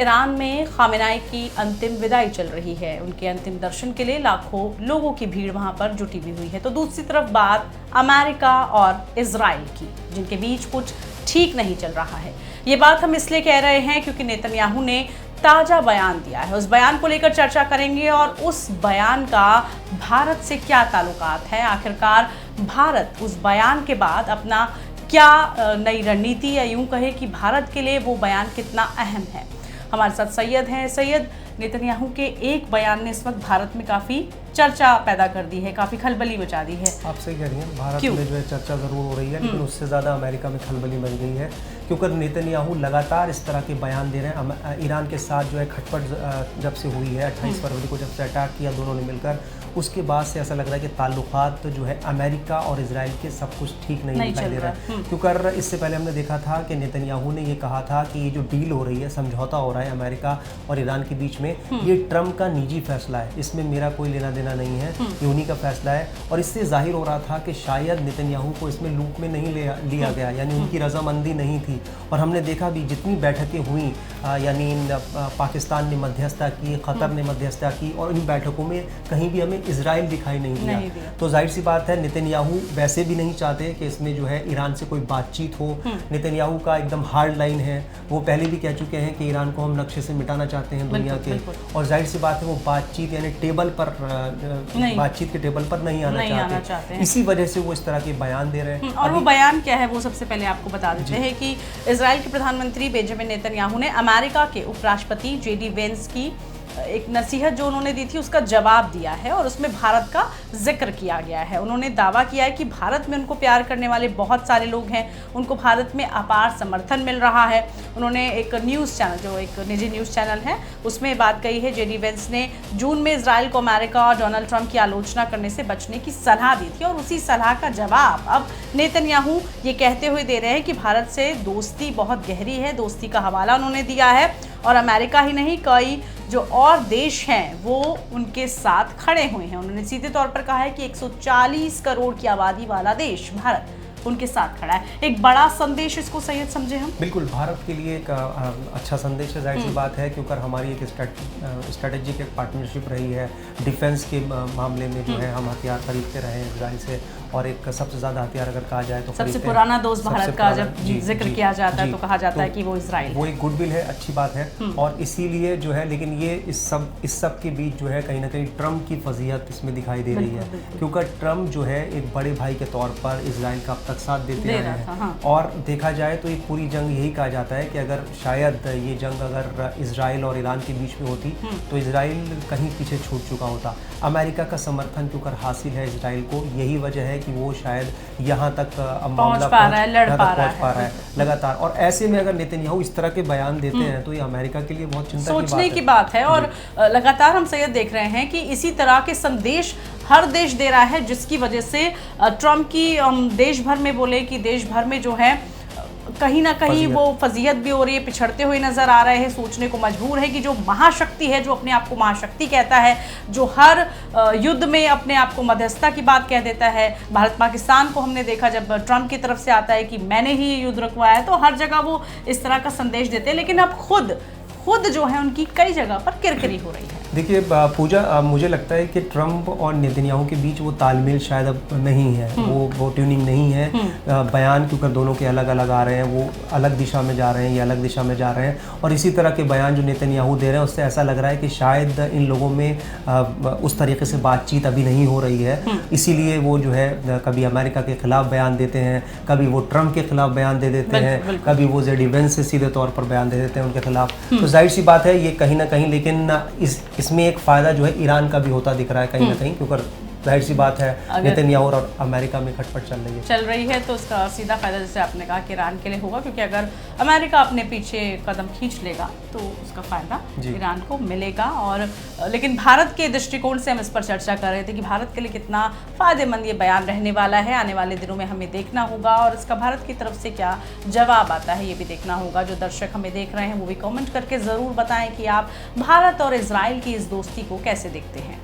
Iran में खामेनाई की अंतिम विदाई चल रही है। उनके अंतिम दर्शन के लिए लाखों लोगों की भीड़ वहां पर जुटी हुई है। तो दूसरी तरफ बात अमेरिका और इजराइल की, जिनके बीच कुछ ठीक नहीं चल रहा है। ये बात हम इसलिए कह रहे हैं क्योंकि नेतन्याहू ने ताजा बयान दिया है। उस बयान को लेकर चर्चा करेंगे और उस बयान का भारत से क्या ताल्लुकात है। आखिरकार भारत उस बयान के बाद अपना क्या नई रणनीति, या यूं कहे कि भारत के लिए वो बयान कितना अहम है। हमारे साथ सैयद हैं। सैयद, नेतन्याहू के एक बयान ने इस वक्त भारत में काफ़ी चर्चा पैदा कर दी है, काफ़ी खलबली मचा दी है। आप सही कह रही हैं, भारत में जो है चर्चा ज़रूर हो रही है, लेकिन उससे ज़्यादा अमेरिका में खलबली मच गई है, क्योंकि नेतन्याहू लगातार इस तरह के बयान दे रहे हैं। ईरान के साथ जो है खटपट जब से हुई है, 28 फरवरी को जब से अटैक किया दोनों ने मिलकर, उसके बाद से ऐसा लग रहा है कि ताल्लुकात जो है अमेरिका और इजराइल के सब कुछ ठीक नहीं दिखाई दे रहा है। क्योंकि इससे पहले हमने देखा था कि नेतन्याहू ने ये कहा था कि ये जो डील हो रही है, समझौता हो रहा है अमेरिका और ईरान के बीच में, ये ट्रम्प का निजी फैसला है, इसमें मेरा कोई लेना देना नहीं है, ये उन्हीं का फैसला है। और इससे जाहिर हो रहा था कि शायद नेतन्याहू को इसमें लूप में नहीं लिया गया, यानी उनकी रजामंदी नहीं थी। और हमने देखा भी जितनी बैठकें हुई, यानी पाकिस्तान ने मध्यस्थता की, कतर ने मध्यस्थता की, और इन बैठकों में कहीं भी हमें इजराइल दिखाई नहीं दिया। तो जाहिर सी बात है, नेतन्याहू वैसे भी नहीं चाहते कि इसमें जो है ईरान से कोई बातचीत हो। नेतन्याहू का एकदम हार्ड लाइन है, वो पहले भी कह चुके हैं कि ईरान को हम नक्शे से मिटाना चाहते हैं दुनिया के। और जाहिर सी बात है, वो बातचीत यानी बातचीत के टेबल पर नहीं आना चाहते। इसी वजह से वो इस तरह के बयान दे रहे हैं। और वो बयान क्या है, वो सबसे पहले आपको बता देते हैं कि इजराइल के प्रधानमंत्री बेंजामिन नेतन्याहू ने अमेरिका के उपराष्ट्रपति जेडी वेंस की एक नसीहत जो उन्होंने दी थी, उसका जवाब दिया है और उसमें भारत का जिक्र किया गया है। उन्होंने दावा किया है कि भारत में उनको प्यार करने वाले बहुत सारे लोग हैं, उनको भारत में अपार समर्थन मिल रहा है। उन्होंने एक न्यूज़ चैनल, जो एक निजी न्यूज़ चैनल है, उसमें बात कही है। जेडी वेंस ने जून में इजराइल को अमेरिका और डोनाल्ड ट्रंप की आलोचना करने से बचने की सलाह दी थी, और उसी सलाह का जवाब अब नेतन्याहू ये कहते हुए दे रहे हैं कि भारत से दोस्ती बहुत गहरी है। दोस्ती का हवाला उन्होंने दिया है, और अमेरिका ही नहीं, कई जो और देश हैं वो उनके साथ खड़े हुए हैं। उन्होंने सीधे तौर पर कहा है कि 140 करोड़ की आबादी वाला देश भारत उनके साथ खड़ा है। एक बड़ा संदेश इसको सैयद समझे हम। बिल्कुल, भारत के लिए एक अच्छा संदेश है। जाहिर सी बात है, क्योंकि हमारी एक स्ट्रेटेजिक एक पार्टनरशिप रही है डिफेंस के मामले में, जो है हम हथियार खरीदते रहे हैं इजराइल से, और एक सबसे ज़्यादा हथियार अगर कहा जाए तो सबसे पुराना दोस्त भारत का जब जिक्र किया जाता है तो कहा जाता है कि वो इजराइल। वो एक गुडविल है, अच्छी बात है, और इसीलिए जो है, लेकिन ये इस सब के बीच जो है कहीं ना कहीं ट्रम्प की फजीहत इसमें दिखाई दे रही है, क्योंकि ट्रम्प जो है एक बड़े भाई के तौर पर इजराइल का साथ देते रहे हैं। और देखा जाए तो ये पूरी जंग यही कहा जाता है कि अगर शायद ये जंग अगर इजराइल और ईरान के बीच में होती तो इजराइल कहीं पीछे छूट चुका होता। अमेरिका का समर्थन क्योंकि हासिल है इजराइल को, यही वजह है कि वो शायद यहाँ तक मामला पहुँच पा रहा है लगातार। और ऐसे में अगर नेतन्याहू इस तरह के बयान देते हैं तो ये अमेरिका के लिए बहुत चिंता सोचने की बात है। और लगातार हम सैयद देख रहे हैं कि इसी तरह के संदेश हर देश दे रहा है, जिसकी वजह से ट्रम्प की देश भर में बोले कि देश भर में जो है कहीं ना कहीं वो फजीहत भी हो रही है, पिछड़ते हुए नजर आ रहे हैं। सोचने को मजबूर है कि जो महाशक्ति है, जो अपने आप को महाशक्ति कहता है, जो हर युद्ध में अपने आप को मध्यस्थता की बात कह देता है, भारत पाकिस्तान को हमने देखा जब ट्रम्प की तरफ से आता है कि मैंने ही युद्ध रुकवाया है, तो हर जगह वो इस तरह का संदेश देते हैं। लेकिन अब खुद जो है उनकी कई जगह पर किरकिरी हो रही है। देखिए पूजा, मुझे लगता है कि ट्रम्प और नेतन्याहू के बीच वो तालमेल शायद अब नहीं है, वो ट्यूनिंग नहीं है। बयान क्योंकि दोनों के अलग अलग आ रहे हैं, वो अलग दिशा में जा रहे हैं, ये अलग दिशा में जा रहे हैं, और इसी तरह के बयान जो नेतन्याहू दे रहे हैं उससे ऐसा लग रहा है कि शायद इन लोगों में उस तरीके से बातचीत अभी नहीं हो रही है। इसीलिए वो जो है कभी अमेरिका के खिलाफ बयान देते हैं, कभी वो ट्रम्प के खिलाफ बयान दे देते हैं, कभी वो जेडी वेंस से सीधे तौर पर बयान दे देते हैं उनके खिलाफ। तो जाहिर सी बात है ये कहीं ना कहीं, लेकिन इसमें एक फ़ायदा जो है ईरान का भी होता दिख रहा है कहीं ना कहीं, क्योंकि जाहिर सी बात है नेतन्याहू और अमेरिका में खटपट चल रही है तो उसका सीधा फायदा, जैसे आपने कहा, कि ईरान के लिए होगा, क्योंकि अगर अमेरिका अपने पीछे कदम खींच लेगा तो उसका फायदा ईरान को मिलेगा। और लेकिन भारत के दृष्टिकोण से हम इस पर चर्चा कर रहे थे कि भारत के लिए कितना फ़ायदेमंद ये बयान रहने वाला है। आने वाले दिनों में हमें देखना होगा, और इसका भारत की तरफ से क्या जवाब आता है ये भी देखना होगा। जो दर्शक हमें देख रहे हैं वो भी कमेंट करके ज़रूर बताएं कि आप भारत और इजराइल की इस दोस्ती को कैसे देखते हैं।